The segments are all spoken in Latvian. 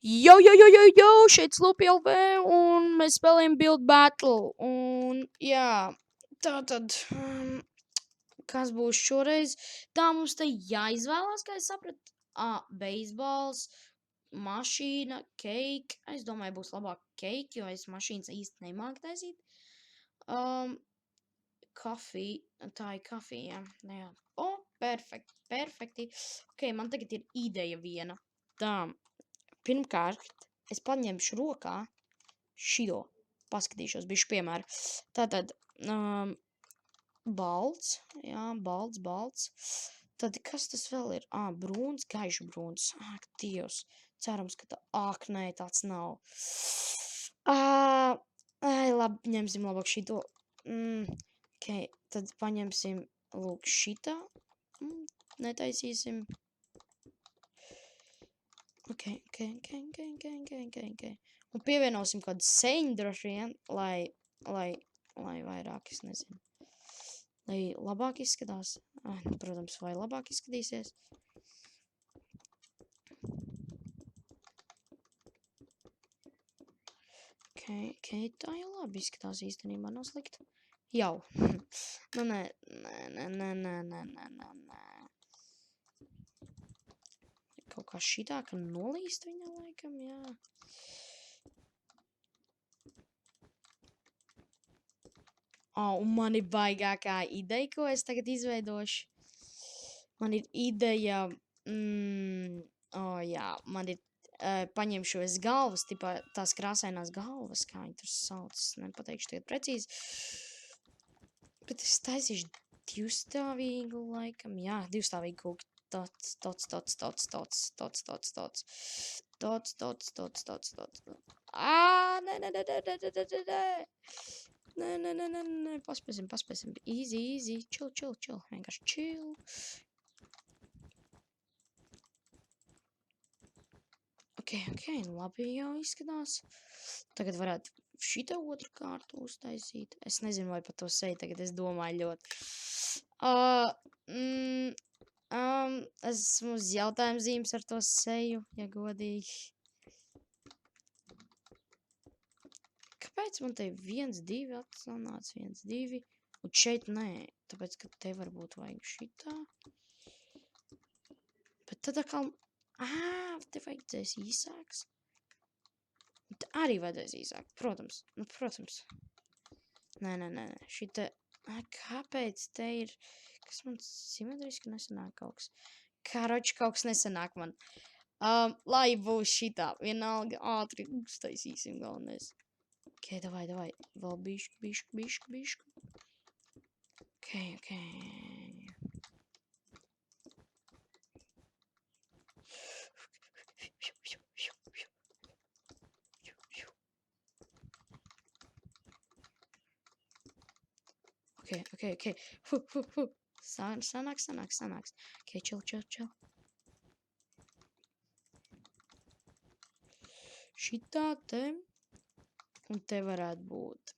Jo, šeit Slupi LV, un mēs spēlējam Build Battle, un jā, tātad, kas būs šoreiz? Tā mums te jāizvēlās, kā es sapratu, beisbols, mašīna, cake, es domāju, būs labāk cake, jo es mašīnas īsti nemāku taisīt, kafija, tā ir kafija, jā, perfekti, ok, man tagad ir ideja viena, tā. Pirmkārt, es paņemšu rokā šito, paskatīšos, bišķi piemēru. Tātad, balts, jā, balts. Tad, kas tas vēl ir? Brūns, gaišu brūns. Ak, Dievs, cerams, ka tā, nē, tāds nav. Labi, ņemsim labāk šito. Ok, tad paņemsim, lūk, šitā. Netaisīsim. Ok. Un pievienosim kādu seņu droši vien, lai vairāk, es nezinu. Lai labāk izskatās. Protams, vai labāk izskatīsies. Ok, tā jau labi izskatās īstenībā, nav slikti. Jau. Nu, nē. Kaut kā šitā, ka nolīst viņa laikam, jā. Un man ir baigākā ideja, ko es tagad izveidošu. Man ir ideja, jā, man ir, paņemšu es galvas, tipā tās krāsainās galvas, kā viņi tur sauc, nepateikšu tagad precīzi. Bet es taisīšu divstāvīgu laikam, jā, divstāvīgu kaut tots. Nē, paspēsim. Easy. Chill. Vienkārši chill. Ok, labi jau izskatās. Tagad varētu šitā otru kārtu uztaisīt. Es nezinu, vai par to seju tagad es domāju ļoti. Esmu uz jautājumu zīmes ar to seju, ja godīgi. Kāpēc man te 1, 2 atsanāca, 1, 2, un šeit nē, tāpēc, ka te varbūt vajag šitā. Bet tad atkal, te vajadzēs īsāks. Te arī vajadzēs īsāk, protams. Nē, šita, kāpēc te ir, kas man simetriski nesanāk kaut kas. Karoči, kaut kas nesanāk man. Lai būs šitā, vienalga ātri uztaisīsim galvenais. Ok, davai, vēl bišķi. Ok. Ok. Sanāks. Ok, chill. Šitā te. Un te varētu būt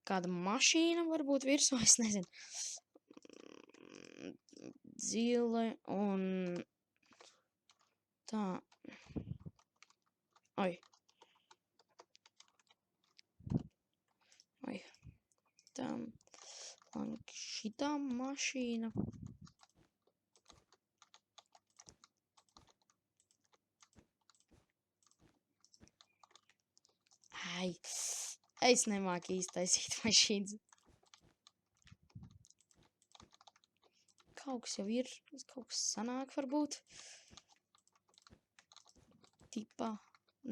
kāda mašīna varbūt virsū, es nezinu. Zile un tā. Oi. Tā. Šitā mašīna. Es nemāku īstaisīt mašīnas. Kaut kas jau ir, kaut kas sanāk varbūt. Tipā,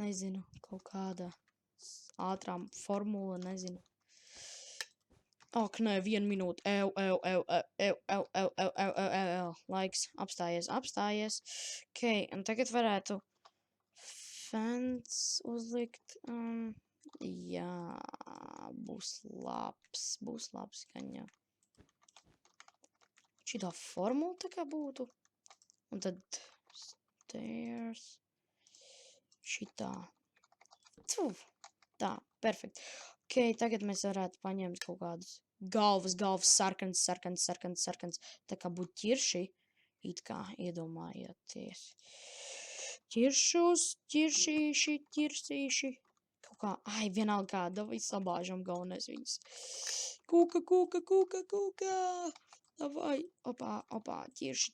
nezinu, kaut kāda ātrā formula, nezinu. Ak, nē, 1 minūte. Laiks, apstājies. Ok, un tagad varētu fans uzlikt. Jā, būs labs gan jau. Šitā formula tā kā būtu. Un tad stairs. Šitā. Tā, perfekt. Ok, tagad mēs varētu paņemt kaut kādus galvas, sarkans. Tā kā būtu ķirši, it kā iedomājieties. ķirsīši. Kaut kā, ai, vienalga kā, davai sabāžam galvenais viņus. Kūka. Davai, opā, ķirši.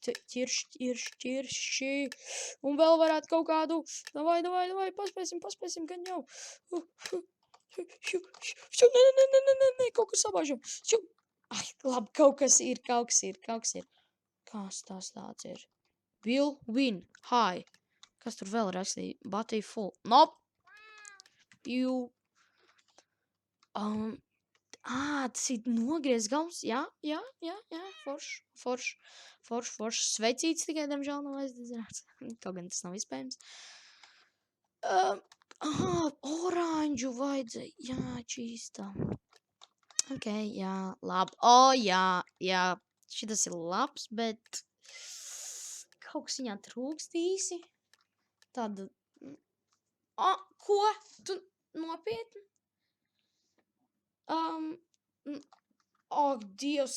Un vēl varētu kaut kādu, davai, paspēsim, gan jau. Nē, kaut kas sabāžam. Ai, labi, kaut kas ir. Kas tas tāds ir? Will win, high. Kas tur vēl rakstīja? Battery full. Nope. Tas ir nogriez gals. Jā. Forš. Sveicīts tikai, diemžēl, nav aizdedzināts. Kaut gan tas nav iespējams. Oranžu vajadzēja. Jā, čīsta. Ok, jā, labi. Jā. Šitas ir labs, bet kaut kas viņā trūkst īsi. Tad... Ko? Tu nopietni? Ak, Dievs,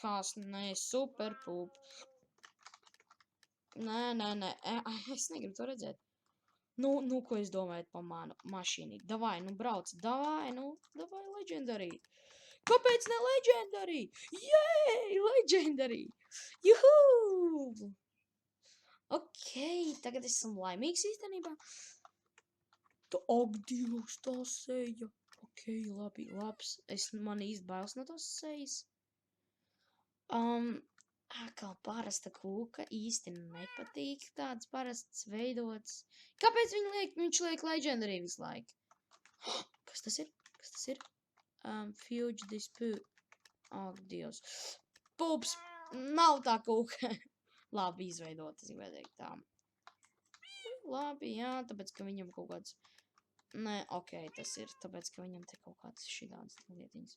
kas superpūp. Nē, es negribu to redzēt. Nu, ko jūs domājat par manu mašīnu? Davai, brauc, davai, legendary. Kāpēc ne legendary? Jej, legendary. Juhu! Ok, tagad esam laimīgs īstenībā. Ak, Dievs, tā seja. Ok, labs. Man īsti bailes no tās sejas. Kā parasta kūka īsti nepatīk. Tāds parasts veidots. Kāpēc viņš liek legendary visu laiku? Kas tas ir? Fuge dispute. Ak, Dievs. Pups, nav tā kūka. Labi izveidot, es gribēju teikt tā. Labi, jā, tāpēc, ka viņam kaut kāds... Nē, ok, tas ir tāpēc, ka viņam te kaut kāds šidāds lietiņas.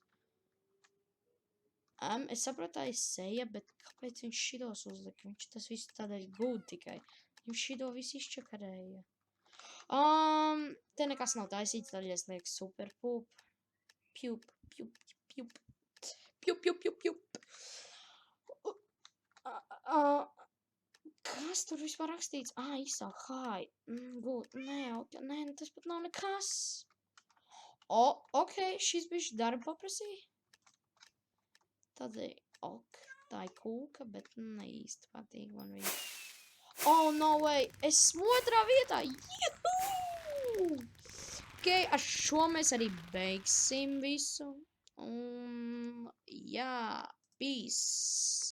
Es saprotu, tā ir seja, bet kāpēc viņš šidos uzlika? Viņš tas viss tādēļ gūd tikai. Viņš šido visu izčakarēja. Te nekas nav taisīts, tādēļ es lieku superpūp. Pjup. Kas tur vispār rakstīts? Izsāk, hi. Good. Nē, tas pat nav nekas. Ok, šis bišķi darbu paprasīja. Tādēļ, tā ir kūka, bet ne īsti patīk man viņa. Oh, no way, es esmu otrā vietā. Juhu! Ok, ar šo mēs arī beigsim visu. Jā, peace.